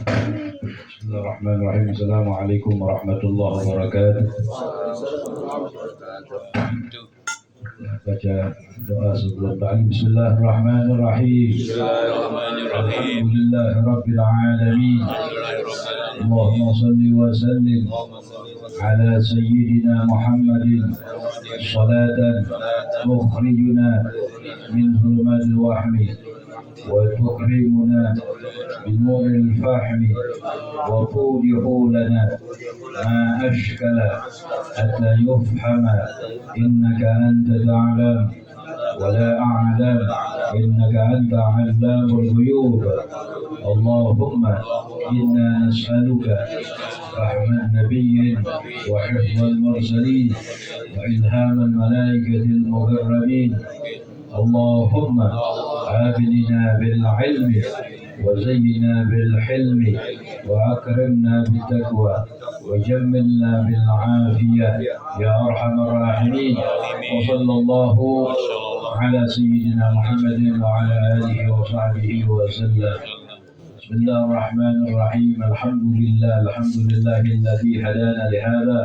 Bismillahirrahmanirrahim. Assalamualaikum warahmatullahi wabarakatuh. Baca doa sebelum ta'lim. Bismillahirrahmanirrahim. Alhamdulillahi rabbil alamin. Allahumma salli wa sallim ala sayyidina Muhammadin salatan tukhrijuna min dhulumatil wahmi wa tukrimuna بنور الفهم وتوضح لنا ما أشكل حتى يفهم إنك أنت تعلم ولا أعلم إنك أنت علام الغيوب. اللهم إنا نسألك رحم النبي وحفظ المرسلين وإلهام الملائكة المقربين. اللهم آمنا بالعلم وزينا بالحلم وأكرمنا بالتقوى وجملنا بالعافية يا أرحم الراحمين. وصلى الله على سيدنا محمد وعلى آله وصحبه وسلم. بسم الله الرحمن الرحيم. الحمد لله الذي هدانا لهذا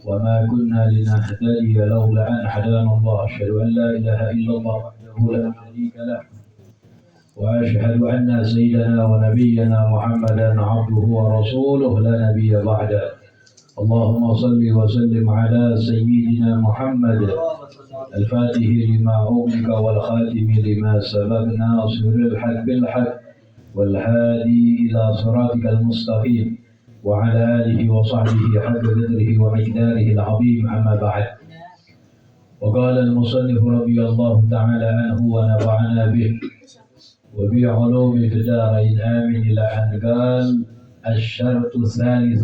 وما كنا لنهتدي لولا أن هدانا الله. أشهد أن لا إله إلا الله وحده لا شريك له وأشهد أن سيدنا ونبينا محمدا عبده ورسوله لا نبي بعده. اللهم صل وسلم على سيدنا محمد الفاتح لما أغلق والخاتم لما سبق ناصر الحق بالحق والهادي إلى صراطك المستقيم وعلى آله وصحبه حق قدره ومقداره العظيم. أما بعد. وقال المصنف رضي الله تعالى عنه ونفعنا به وبعلوم في الدارين آمين إلى أن قال الشرط الثالث.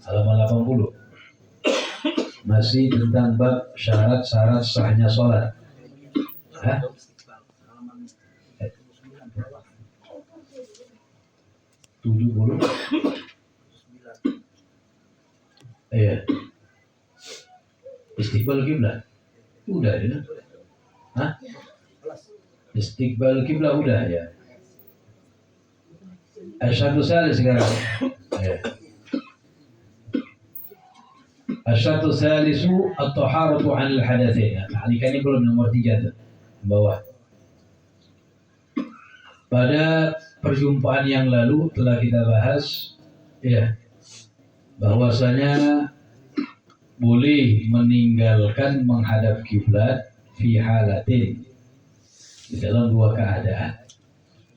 Halaman 80 masih tentang bab syarat-syarat sahnya sholat. 70 iya. Istiqbal kiblat udah ya. Istiqbal kiblat udah ya. Asyhadu salih sekarang ya. Asyhadu salisu at-taharatu 'anil hadatsain. Nah, ini belum nomor 3 tuh bawah. Pada perjumpaan yang lalu telah kita bahas ya bahwasanya boleh meninggalkan menghadap kiblat fi halatin, di dalam dua keadaan.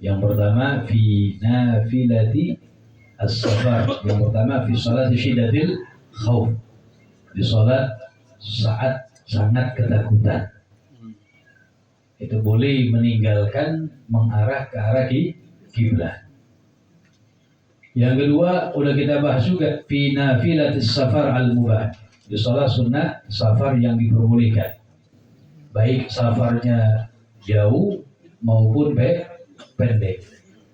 Yang pertama fi nafilati as-safar, yang pertama fi salati syiddatil khauf, di salat saat sangat ketakutan. Itu boleh meninggalkan mengarah ke arah kiblat. Yang kedua udah kita bahas juga fi nafilatis safar al-mubah, di salat sunnah safar yang diperbolehkan, baik safarnya jauh maupun pendek.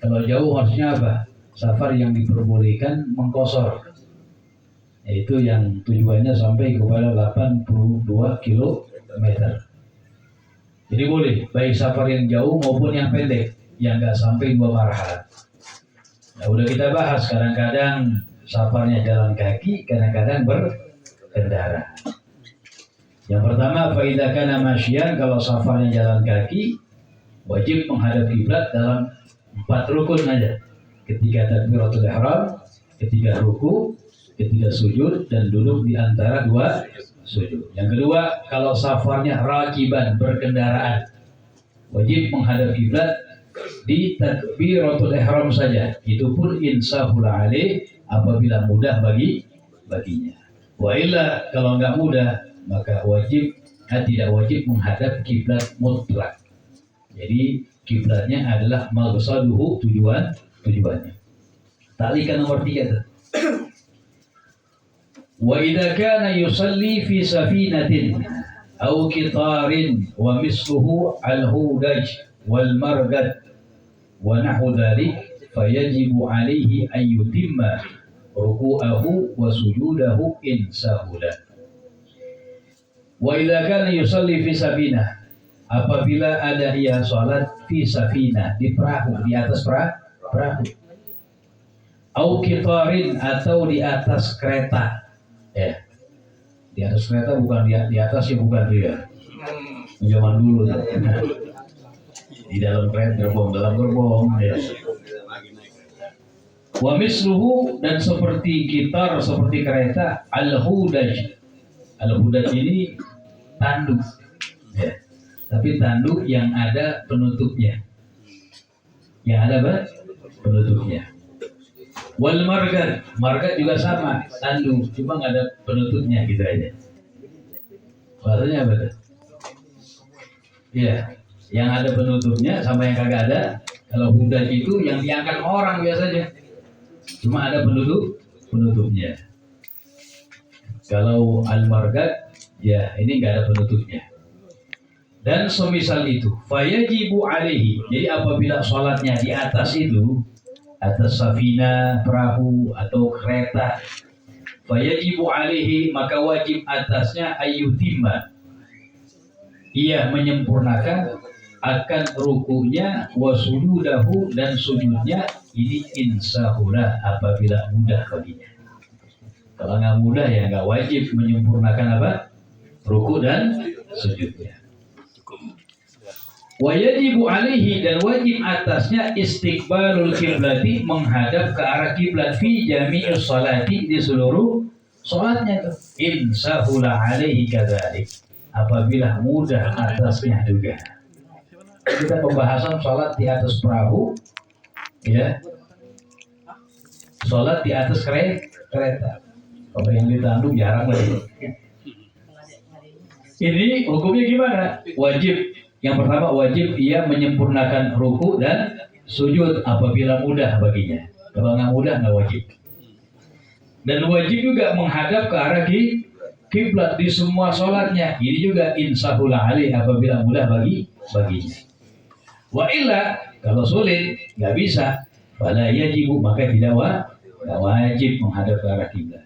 Kalau jauh harusnya apa? Safar yang diperbolehkan mengqashar, yaitu yang tujuannya sampai kepada 82 km. Jadi boleh baik safar yang jauh maupun yang pendek yang nggak sampai 2 marhalah. Nah, udah kita bahas kadang-kadang safarnya jalan kaki, kadang-kadang berkendara. Yang pertama, fa idza kana masyian, kalau safarnya jalan kaki wajib menghadap kiblat dalam 4 rukun aja. Ketika takbiratul ihram, ketika ruku, ketika sujud, dan duduk di antara 2 sujud. Yang kedua, kalau safarnya rakiban, berkendaraan, wajib menghadap kiblat di takbiratul ihram saja. Itu pun insahul alaih, apabila mudah baginya. Wa illa, kalau enggak mudah, maka tidak wajib menghadap kiblat mutlak. Jadi kiblatnya adalah maqsaduhu, tujuannya. Taklikan nomor 3 tuh. Wa idza kana yusalli fi safinatin aw qitarin wa misluhu al-hudaj wal margad wa nahwu dhalik fayajibu alaihi an yutimma ruku'ahu wa sujudahu in sahula. Wa idza kana yusalli fi safinah, apabila ada ia salat fi safinah, di perahu, di atas perahu. Au qitarin atau di atas kereta. Ya. Di atas kereta bukan di atasnya bukan dia. Zaman dulu tuh. Di dalam kereta dalam gerbong ya. Wa misluhu dan seperti gitar seperti kereta al-hudaj. Al-hudaj ini tanduk. Ya. Tapi tanduk yang ada penutupnya. Yang ada apa? Penutupnya. Wal margat, margat juga sama, tanduk, cuma nggak ada penutupnya gitu aja. Bahasanya apa tuh? Iya, yang ada penutupnya sama yang kagak ada. Kalau hudaj itu yang diangkat orang biasanya, cuma ada penutupnya. Kalau al margat, ya ini nggak ada penutupnya. Dan semisal itu, fayajibu alaihi. Jadi apabila sholatnya di atas itu, atas safina, perahu atau kereta, fayajibu alaihi maka wajib atasnya ayyutimma. Ia menyempurnakan akan rukunya wa sujudahu dan sujudnya ini insahula apabila mudah baginya. Kalau nggak mudah ya nggak wajib menyempurnakan apa? Ruku dan sujudnya. Wajibu alaihi dan wajib atasnya istiqbalul kiblati menghadap ke arah kiblat fi jami'is salati di seluruh salatnya. Insahula alaihi kadzalik apabila mudah atasnya juga. Kita pembahasan salat di atas perahu ya. Salat di atas kereta. Kalau yang ditanduk jarang lagi. Ini hukumnya gimana? Wajib. Yang pertama wajib ia menyempurnakan ruku dan sujud apabila mudah baginya. Kalau nggak mudah nggak wajib. Dan wajib juga menghadap ke arah kiblat di semua sholatnya. Ini juga insahula alih apabila mudah baginya. Wa illa kalau sulit nggak bisa, fala yajibu maka tidak wajib menghadap ke arah kiblat.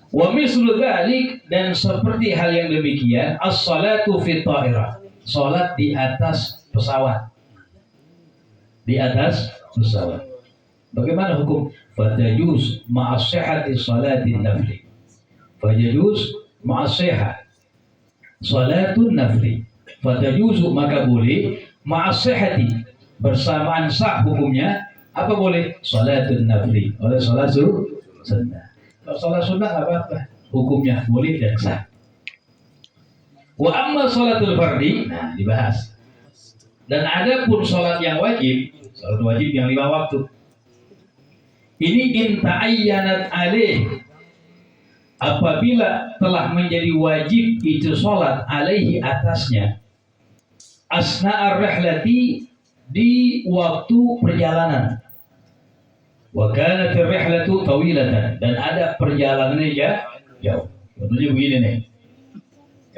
Wa mislu dzalik dan seperti hal yang demikian as-salatu fi ta'irah. Salat di atas pesawat. Di atas pesawat. Bagaimana hukum? Fatajuz ma'as-sihhati salatin nafli. Fatajuz ma'as-sihhat salatun nafli. Fatajuzu maka boleh ma'as-sihhati bersamaan sah hukumnya apa boleh? Salatun nafli. Oleh salat sunnah. Kalau salat sunnah nggak apa-apa. Hukumnya boleh dan sah. Wa amma sholatul fardi, nah dibahas. Dan ada pun sholat yang wajib, sholat wajib yang 5 waktu. Ini inta'ayyanat alaih. Apabila telah menjadi wajib itu sholat alaihi atasnya. Asna'ar rihlati di waktu perjalanan. Wa kanat rihlatu tawilatan dan ada perjalanannya jauh. Contohnya begini nih.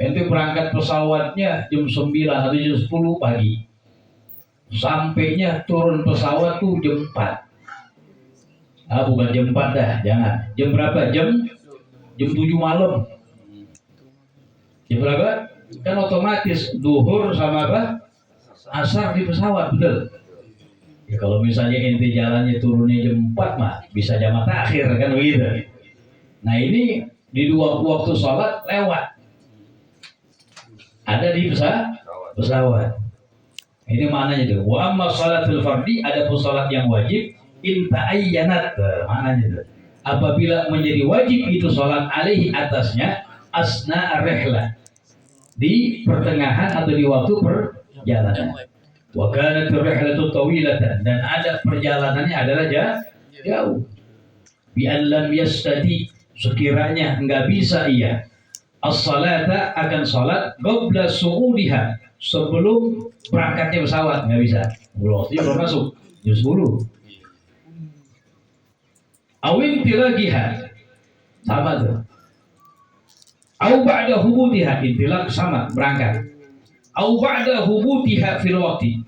Ente berangkat pesawatnya jam 9 atau jam 10 pagi. Sampainya turun pesawat tuh jam 4. Bukan jam 4 dah, jangan. Jam berapa? Jam 7 malam. Jam berapa? Kan otomatis duhur sama apa? Asar di pesawat, betul. Ya kalau misalnya ente jalannya turunnya jam 4 mah bisa jam akhir kan begitu. Nah ini di 2 waktu sholat lewat. Ada di pesawat. Ini maknanya itu. Wa amma sholatul fardi ada pun salat yang wajib inta'ayyanat maknanya itu. Apabila menjadi wajib itu salat alaihi atasnya asna ar-rihlah di pertengahan atau di waktu perjalanan. Wa kanat ar-rihlatu tawilatan dan ada perjalanannya adalah jauh. Bi an lam yastati sekiranya enggak bisa ia as-salata akan salat qabla su'udiha sebelum berangkatnya pesawat nggak bisa. Belum masuk jam 10. Awin tilagiha sama tuh. Au ba'da hubutiha intilaq sama berangkat. Au ba'da hubutiha fil waqti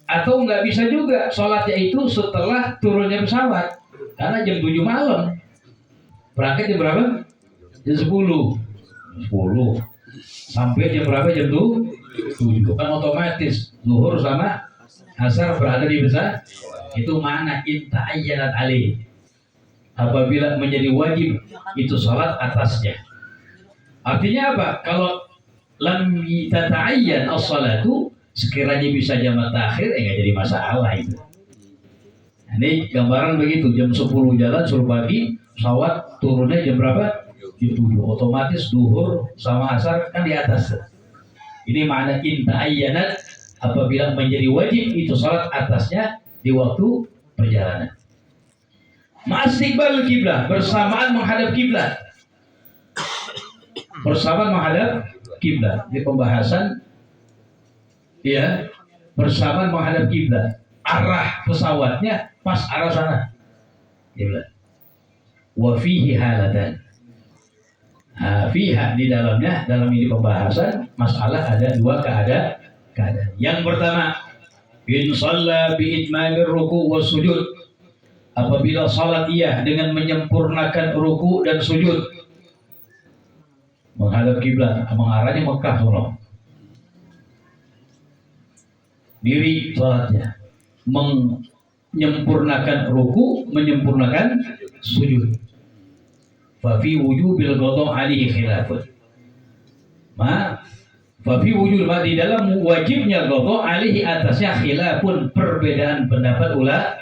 atau nggak bisa juga salatnya itu setelah turunnya pesawat karena jam 7 malam. Berangkat jam berapa? Jam 10 sampai jam berapa? Jam 7 kan otomatis zuhur sama asar berada di Itu makna inta ayyanat alih. Apabila menjadi wajib itu salat atasnya. Artinya apa? Kalau lam tata'ayyan as-salatu, sekiranya bisa jamak takhir, nggak jadi masalah itu. Ini gambaran begitu, jam 10 jalan suruh pagi, pesawat turunnya jam berapa? Jam 7. Otomatis duhur sama asar kan di atas. Ini makna inta ayyanat, apabila menjadi wajib itu salat atasnya di waktu perjalanan. Ma'astiqbal kiblat, bersamaan menghadap kiblat. Bersamaan menghadap kiblat. Di pembahasan ya, bersamaan menghadap kiblat. Arah pesawatnya pas arah sana. Kiblat. Wa fihi halatan. Fiha di dalamnya, dalam ini pembahasan masalah ada dua keadaan. Yang pertama, in shalla bi itmamir ruku' was sujud. Apabila salat ia dengan menyempurnakan ruku dan sujud. Menghadap kiblat, mengarahnya Mekah sono. Diri salatnya menyempurnakan ruku, menyempurnakan sujud. Fa fi wujubil qada' alaihi khilafun. Fa fi wujud, di dalam wajibnya qada' alaihi atasnya khilafun, perbedaan pendapat ulama.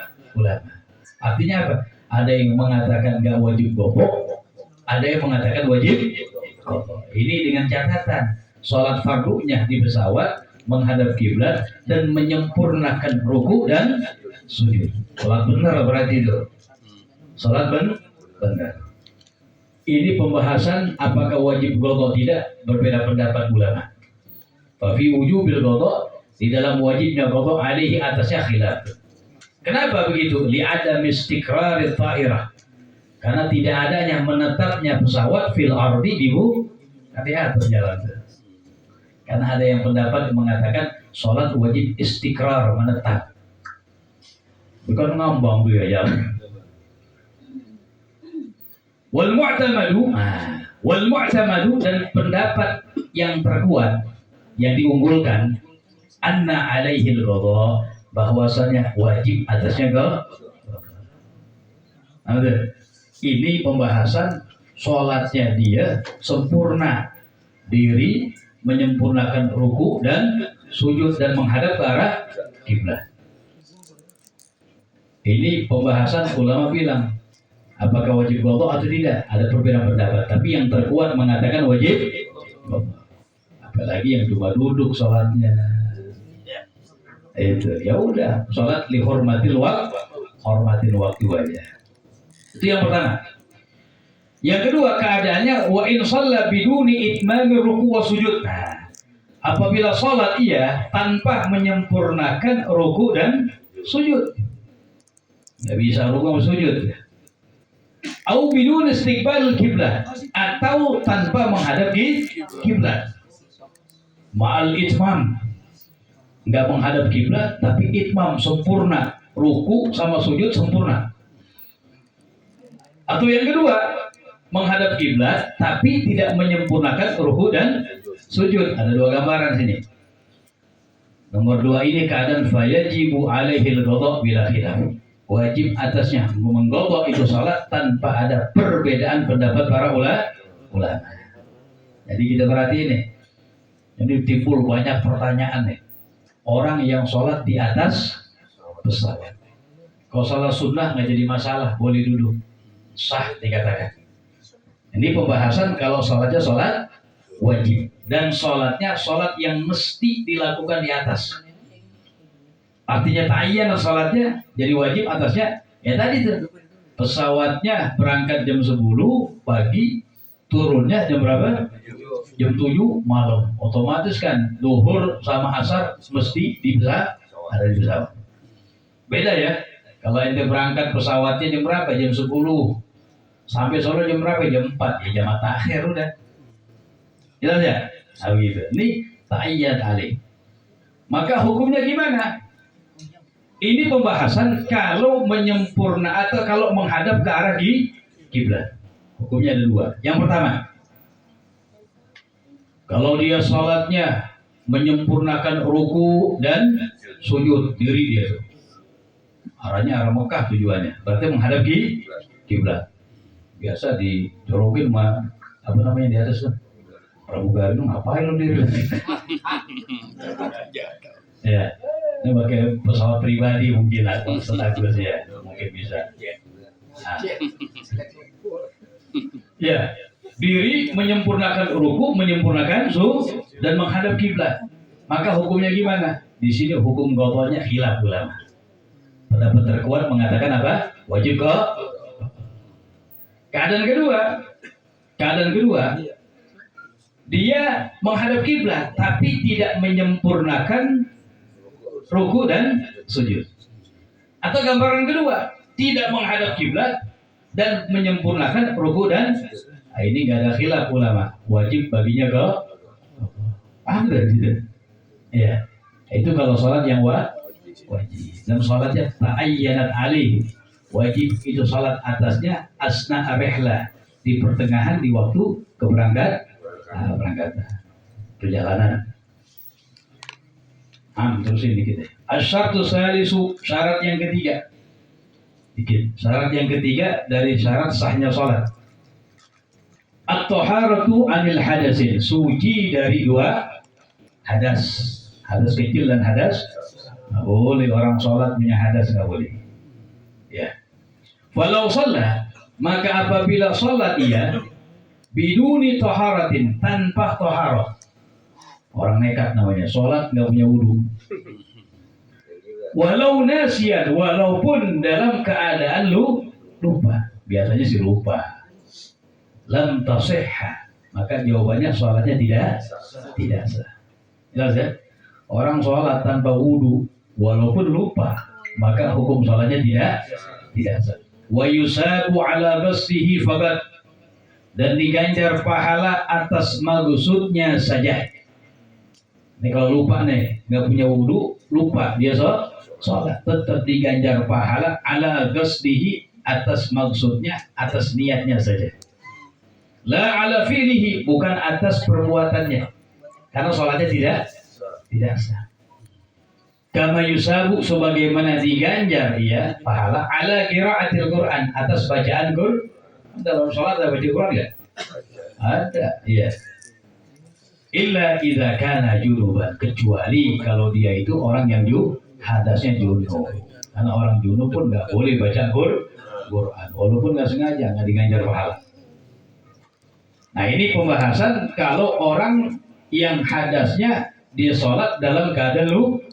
Artinya apa? Ada yang mengatakan enggak wajib qada', ada yang mengatakan wajib qada'. Ini dengan catatan salat fardunya di pesawat menghadap kiblat dan menyempurnakan ruku dan sujud. Salat benar berarti itu. Salat benar. Ini pembahasan apakah wajib qada tidak, berbeda pendapat ulama. Fa fi wujubil qada, di dalam wajibnya qada alaihi atasnya khilaf. Kenapa begitu? Li adam istiqrarit ta'irah. Karena tidak adanya menetapnya pesawat fil ardi di atas jalan. Karena ada yang pendapat mengatakan sholat wajib istiqrar, menetap. Bukan ngambang tuh ya jalan. Wal mu'tamadu dan pendapat yang terkuat yang diunggulkan anna alaihi al-qada, bahwasanya wajib atasnya qada. Ini pembahasan sholatnya dia sempurna, diri menyempurnakan ruku dan sujud dan menghadap ke arah kiblat. Ini pembahasan ulama bilang apakah wajib qada atau tidak, ada perbedaan pendapat, tapi yang terkuat mengatakan wajib qada. Apalagi yang cuma duduk sholatnya, itu ya udah sholat li hormatil hormatin waktu aja. Itu yang pertama. Yang kedua keadaannya wa in shalla biduni itmamir ruku wa sujud. Nah, apabila sholat ia tanpa menyempurnakan ruku dan sujud, nggak bisa ruku dan sujud. Au bidun istiqbal kiblat, atau tanpa menghadap kiblat. Ma'al itmam, nggak menghadap kiblat tapi itmam sempurna, ruku sama sujud sempurna. Atau yang kedua, menghadap kiblat tapi tidak menyempurnakan ruku dan sujud. Ada dua gambaran sini. Nomor 2 ini keadaan fayajibu alaihi al-qada' bila khilaf. Wajib atasnya mengqada itu salat tanpa ada perbedaan pendapat para ulama. Jadi kita perhatiin nih. Jadi timbul banyak pertanyaan nih. Orang yang sholat di atas pesawat. Kalau salat sunnah nggak jadi masalah, boleh duduk, sah dikatakan. Ini pembahasan kalau sholatnya sholat wajib dan sholatnya sholat yang mesti dilakukan di atas. Artinya ta'ayyan sholatnya jadi wajib atasnya. Ya tadi tuh pesawatnya berangkat jam 10 pagi, turunnya jam berapa? Jam 7 malam. Otomatis kan duhur sama asar mesti ada di pesawat. Beda ya. Kalau ente berangkat pesawatnya jam berapa? Jam 10. Sampai Solo jam berapa? Jam 4. Ya jam takhir udah. Jelas ya? Nah, gitu. Ini ta'ayyan alih. Maka hukumnya gimana? Ini pembahasan kalau menyempurna atau kalau menghadap ke arah kiblat. Hukumnya ada 2. Yang pertama, kalau dia sholatnya menyempurnakan ruku dan sujud, diri dia. Arahnya arah Mekah tujuannya. Berarti menghadap kiblat. Biasa dijorokin mah apa namanya di atas tuh. Pramugari lu ngapain lu diri? Ya, ini pakai pesawat pribadi mungkin atau status ya, mungkin bisa. Nah. Ya, diri menyempurnakan ruku, menyempurnakan sujud dan menghadap kiblat. Maka hukumnya gimana? Di sini hukum qadanya khilaf ulama. Pendapat terkuat mengatakan apa? Wajib qada. Keadaan kedua, dia menghadap kiblat tapi tidak menyempurnakan ruku dan sujud. Atau gambaran kedua, tidak menghadap kiblat dan menyempurnakan ruku dan ini nggak ada khilaf ulama. Wajib baginya ke ada gitu. Ya, itu kalau sholat yang wajib. Dan sholatnya ta'ayyanat alih. Wajib itu sholat atasnya asna rihlah, di pertengahan di waktu berangkat perjalanan. Terusin dikit. Asyartu salisu, syarat yang ketiga. Syarat yang ketiga dari syarat sahnya sholat. At-taharatu anil hadasin, suci dari dua hadas. Hadas kecil dan hadas. Nggak boleh orang sholat punya hadas, nggak boleh. Ya. Walau sholat, maka apabila sholat ia biduni taharatin, tanpa taharah. Orang nekat namanya, sholat nggak punya wudu. Walau nasiyan, walaupun dalam keadaan lupa, biasanya sih lupa. Lam tasihha, maka jawabannya sholatnya tidak sah. Jelas ya? Orang sholat tanpa wudu, walaupun lupa, maka hukum sholatnya tidak sah. Wa yusabu ala ghaslihi faqat, dan diganjar pahala atas maksudnya saja. Ini kalau lupa nih, nggak punya wudu, lupa dia sholat, tetap diganjar pahala ala ghaslihi, atas maksudnya, atas niatnya saja. La ala fi'lihi, bukan atas perbuatannya, karena sholatnya tidak sah. Kama yusabu, sebagaimana diganjar ya pahala ala qiraatil Quran, atas bacaan Quran. Dalam sholat ada baca Quran nggak? Ada, iya. Illa idza kana junuban, kecuali kalau dia itu orang yang hadasnya junub. Karena orang junub pun nggak boleh baca Quran, walaupun nggak sengaja, nggak diganjar pahala. Nah ini pembahasan kalau orang yang hadasnya dia sholat dalam keadaan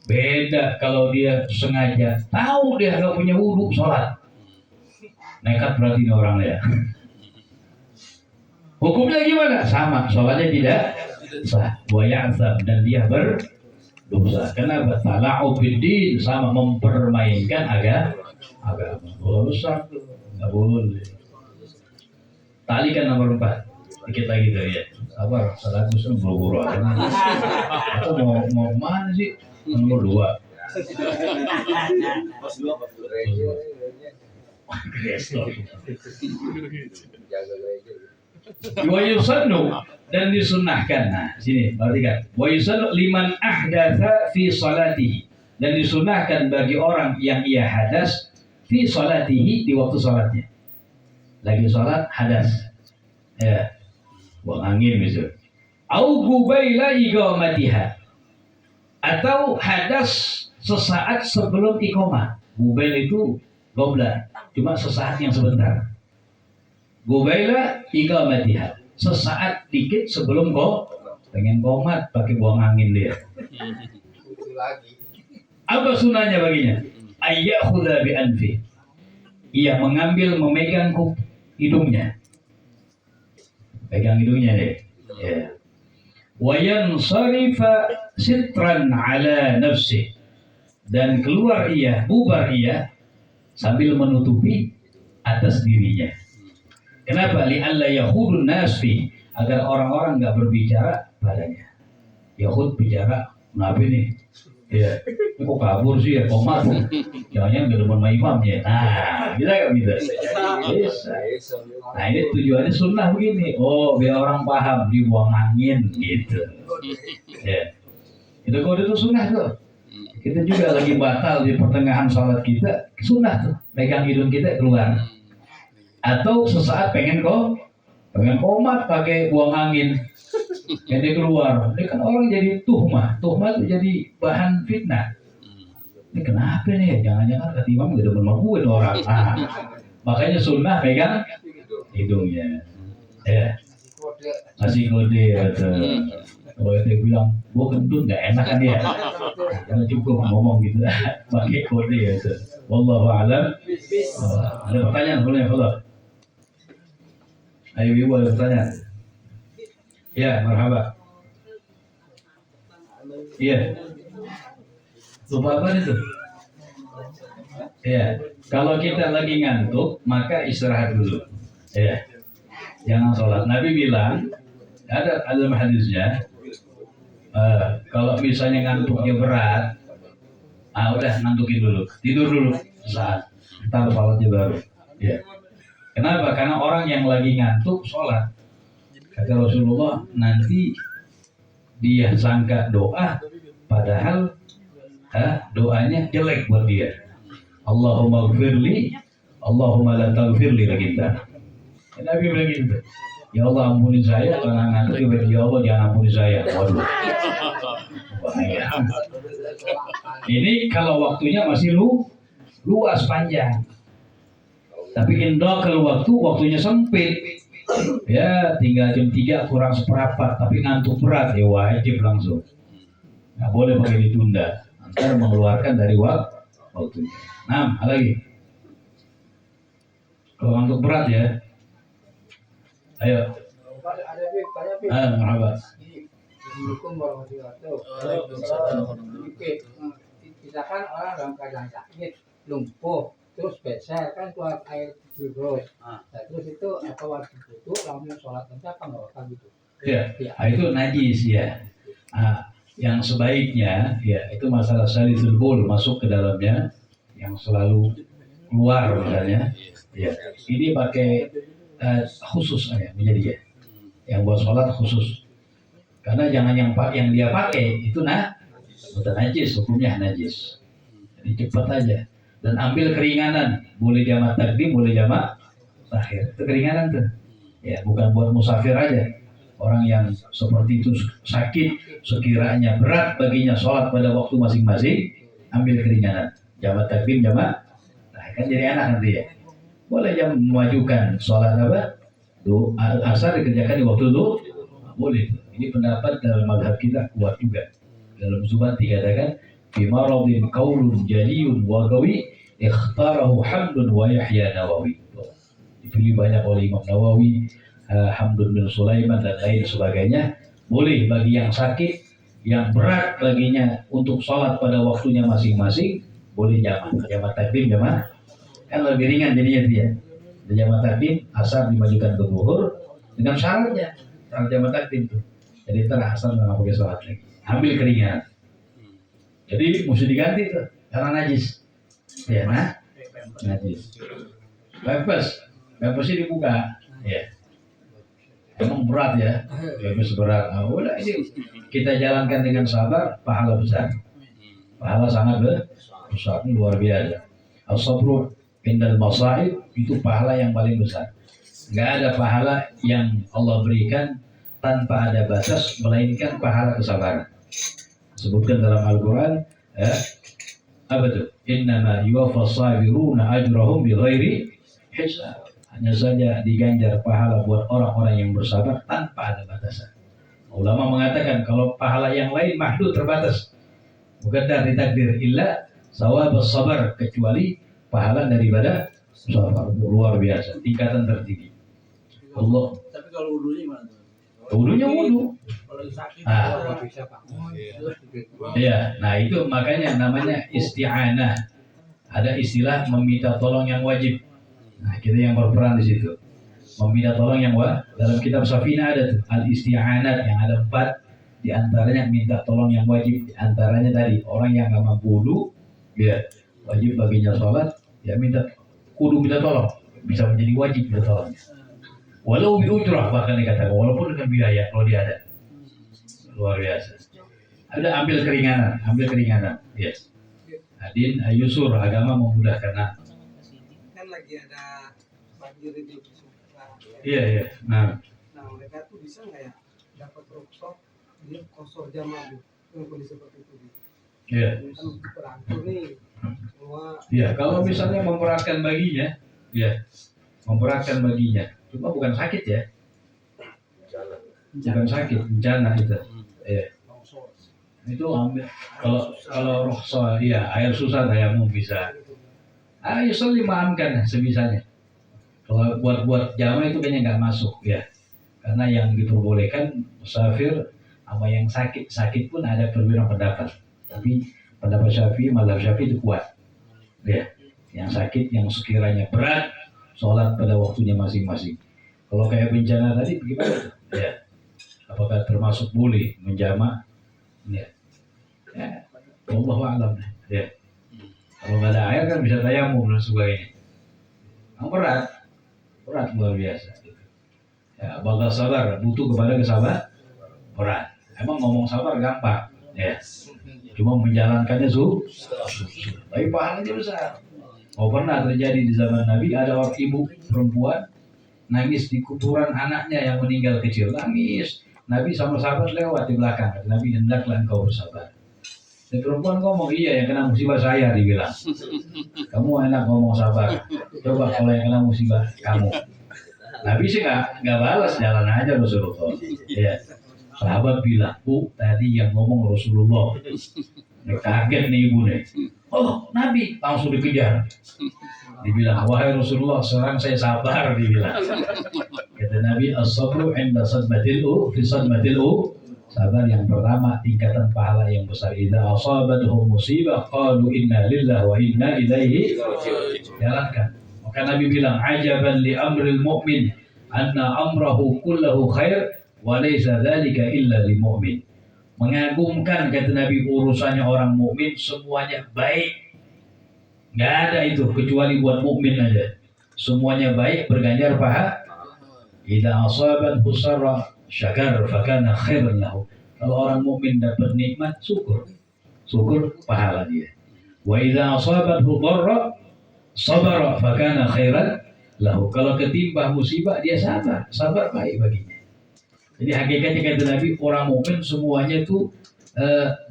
beda. Kalau dia sengaja, tahu dia nggak punya wudu, sholat nekat, berarti ini orang ya. Hukumnya gimana? Sama, sholatnya tidak sah, wa ya'zab, dan dia berdosa. Kenapa? Tala'u biddin, sama mempermainkan agama. Bola besar tuh, nggak boleh. Talikan nomor 4, dikit lagi tuh ya. Sabar, salah gue suruh buru-buru aja. Atau mau kemana sih? Nomor 2. Wa yusannu, dan disunnahkan. Nah, sini perhatikan. Wa yusannu liman ahdatsa fi salatihi, dan disunnahkan bagi orang yang ia hadas fi salatihi, di waktu salatnya. Lagi salat hadas. Ya. Buang angin misalnya. Au qubaila iqamatiha, atau hadas sesaat sebelum iqamah. Qubail itu gobla, cuma sesaat yang sebentar. Qubaila iqamatiha, sesaat dikit sebelum pengen komat, pakai buang angin dia. Apa sunahnya baginya? Ayyakhudha bi anfi, ia memegang hidungnya. Pegang hidungnya deh. Ya. Wa yansarifa sitran ala nafsi, dan keluar ia, bubar ia sambil menutupi atas dirinya. Kenapa? Li'alla yahudun nasfi, agar orang-orang enggak berbicara padanya. Yahud bicara, kenapa nih? Ya, ini kok kabur sih ya, komat. Jangan-jangan gak demen sama imamnya. Nah, bisa gak bisa? Bisa. Nah ini tujuannya sunnah begini. Oh, biar orang paham, dibuang angin gitu. Ya. Itu kode itu sunnah tuh. Kita juga lagi batal di pertengahan sholat kita, sunnah tuh, pegang hidung kita keluar. Atau sesaat pengen komat pakai buang angin, jadi keluar. Ini kan orang jadi tuhmah itu jadi bahan fitnah. Ini kenapa nih? Jangan-jangan kata imam gak demen sama gue orang. Makanya sunnah pegang hidungnya. Ya. Masih kode atau kalau dia bilang gue kentut gak enak kan dia. Karena cukup ngomong gitu. Pakai kode itu. Wallahu a'lam. Ada pertanyaan boleh kalau? Ayo ibu ada pertanyaan. Ya, marhaba. Iya. Lupa apa itu? Ya, kalau kita lagi ngantuk, maka istirahat dulu. Ya, jangan sholat. Nabi bilang, ada dalam hadisnya, kalau misalnya ngantuknya berat, udah ngantukin dulu, tidur dulu saat, ntar sholatnya baru. Ya. Kenapa? Karena orang yang lagi ngantuk sholat, kata Rasulullah, nanti dia sangka doa, padahal doanya jelek buat dia. Allahumma gfirli, Allahumma la taghfirli lagi kita. Nabi bilang gitu. Ya Allah ampuni saya, karena ngantuk ya Allah jangan ampuni saya. Waduh. Bahaya. Ini kalau waktunya masih luas panjang. Tapi indok kalau waktunya sempit. Ya tinggal jam 3 kurang seperempat, tapi ngantuk berat ya wajib langsung. Nggak boleh pakai ditunda. Ntar mengeluarkan dari waktunya. Nah, lagi. Kalau ngantuk berat ya. Ayo. Marhaba. Assalamualaikum warahmatullahi wabarakatuh. Misalkan orang dalam keadaan sakit, lumpuh, terus besar kan keluar air terus. Nah, terus itu apa wajib itu langsung sholat apa nggak apa gitu? Ya, itu najis ya. Yang sebaiknya ya itu masalah salisul bol masuk ke dalamnya yang selalu keluar misalnya. Ya, ini pakai khusus ya menjadi ya. Yang buat sholat khusus. Karena jangan yang dia pakai itu bukan najis, hukumnya najis. Jadi cepat aja dan ambil keringanan, boleh jamak takdim, boleh jamak takhir. Itu keringanan tuh. Ya, bukan buat musafir aja. Orang yang seperti itu sakit, sekiranya berat baginya sholat pada waktu masing-masing, ambil keringanan. Jamak takdim, jamak, nah kan jadi enak nanti ya. Boleh jam memajukan sholat apa? Asar dikerjakan di waktu itu, boleh. Ini pendapat dalam mazhab kita kuat juga. Dalam Zubat dikatakan, bimaradin qaulun jaliyun wa qawi ikhtarahu Hamdun wa Yahya Nawawi. Dipilih banyak oleh Imam Nawawi, Hamdun bin Sulaiman dan lain sebagainya. Boleh bagi yang sakit, yang berat baginya untuk sholat pada waktunya masing-masing, boleh jamak takdim, jamak kan lebih ringan jadinya dia. Jamak takdim asar dimajukan ke zuhur dengan syaratnya, syarat jamak takdim itu. Jadi asar nggak pakai sholat lagi. Ambil keringan. Jadi mesti diganti tuh karena najis. Ya najis. Pempesnya dibuka. Ya. Emang berat ya, bebas berat. Udah ini kita jalankan dengan sabar, pahala besar. Pahala sangat besar, ini luar biasa. As-sabru indal masaib itu pahala yang paling besar. Enggak ada pahala yang Allah berikan tanpa ada batas, melainkan pahala kesabaran. Sebutkan dalam Al-Quran, apa itu? Innama yuwaffas sabiruna ajrahum bighairi hisab. Hanya saja diganjar pahala buat orang-orang yang bersabar tanpa ada batasan. Ulama mengatakan kalau pahala yang lain mahdud terbatas. Bukan dari takdir illa sawab sabar, kecuali pahala daripada sabar. Luar biasa, tingkatan tertinggi. Allah. Tapi kalau wudunya gimana? Wudunya wudu. Kalau sakit Bisa Pak. Iya, nah itu makanya namanya isti'anah. Ada istilah meminta tolong yang wajib. Nah, kita yang berperan di situ. Meminta tolong yang dalam kitab Safina ada tuh al-isti'anat yang ada 4, di antaranya minta tolong yang wajib. Di antaranya tadi orang yang enggak mampu wudu, ya wajib baginya sholat, ya kudu minta tolong, bisa menjadi wajib minta tolong. Walau bi ujrah bahkan dikatakan walaupun dengan biaya kalau dia ada. Luar biasa. Ada ambil keringanan, yes. Adin ayusur, agama memudahkan. Kan lagi ada banjir di Sumatera. Iya. Nah, Mereka tuh bisa nggak ya dapat rukhsah dia kosor jamaah dengan kondisi seperti itu? iya. Kan beratur nih semua. Iya, kalau misalnya memberatkan baginya, ya, memberatkan baginya. Cuma bukan sakit ya. Bukan sakit, bencana itu. Iya. Itu ambil kalau rukhsah, iya, air susah tayamum bisa. Ayo dimaafkan sebisanya. Kalau buat jamaah itu kayaknya nggak masuk ya, karena yang diperbolehkan musafir sama yang sakit pun ada perbedaan pendapat. Tapi pendapat Syafi'i, mazhab Syafi'i itu kuat. Ya, yang sakit, yang sekiranya berat, sholat pada waktunya masing-masing. Kalau kayak bencana tadi, bagaimana? Ya, apakah termasuk boleh menjamak? Ya, Wallahu a'lam. Ya. Kalau nggak ada air kan bisa tayamum dan sebagainya. Yang berat luar biasa. Ya, bakal sabar, butuh kepada kesabaran. Berat. Emang ngomong sabar gampang, ya. Cuma menjalankannya tapi pahalanya besar. Oh, pernah terjadi di zaman Nabi, ada orang ibu perempuan nangis di kuburan anaknya yang meninggal kecil, nangis. Nabi sama sahabat lewat di belakang. Nabi, hendaklah engkau bersabar. Dan perempuan ngomong, iya yang kena musibah saya, dibilang. Kamu enak ngomong sabar. Coba kalau yang kena musibah kamu. Nabi sih nggak balas, jalan aja Rasulullah. Ya. Sahabat bilang, Bu, tadi yang ngomong Rasulullah. Kaget nih ibu nih. Oh, Nabi langsung dikejar. Dibilang, wahai Rasulullah, sekarang saya sabar, dibilang. Kata Nabi, as-sabru inda sadmatil fi sadmatil sabar yang pertama tingkatan pahala yang besar. Idza asabatuhum musibah qalu inna lillahi wa inna ilaihi raji'un. Jalankan. Maka Nabi bilang, ajaban li amril mu'min anna amrahu kullahu khair wa laysa dzalika illa lil mu'min. Mengagumkan, kata Nabi, urusannya orang mukmin semuanya baik. Enggak ada itu kecuali buat mukmin aja. Semuanya baik, berganjar pahala. Idza asabat busara syakar fakana khairan lahu. Kalau orang mukmin dapat nikmat, syukur pahala dia. Wa idza asabathu dharra sabara fakana khairan lahu. Kalau ketimpa musibah dia sabar baik baginya. Jadi hakikatnya kata Nabi, orang mukmin semuanya itu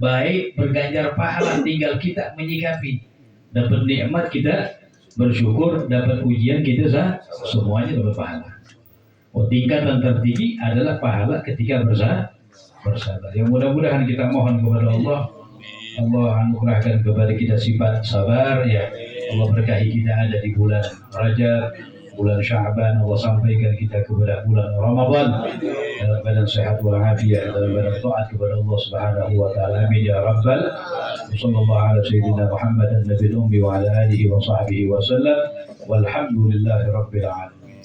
baik, berganjar pahala, tinggal kita menyikapi. Dapat nikmat kita bersyukur, dapat ujian kita semuanya dapat pahala. Oh, tingkatan tertinggi adalah pahala ketika bersabar. Yang mudah-mudahan kita mohon kepada Allah anugerahkan kepada kita sifat sabar, ya. Allah berkahi kita ada di bulan Rajab, bulan Sya'ban. Allah sampaikan kita kepada bulan Ramadan dalam badan sehat walafiat, dalam badan taat kepada Allah Subhanahu wa taala. Amin ya rabbal sallallahu ala sayyidina Muhammadin nabiyil ummi wa ala alihi wa sahbihi wa sallam. Walhamdulillahi rabbil alamin.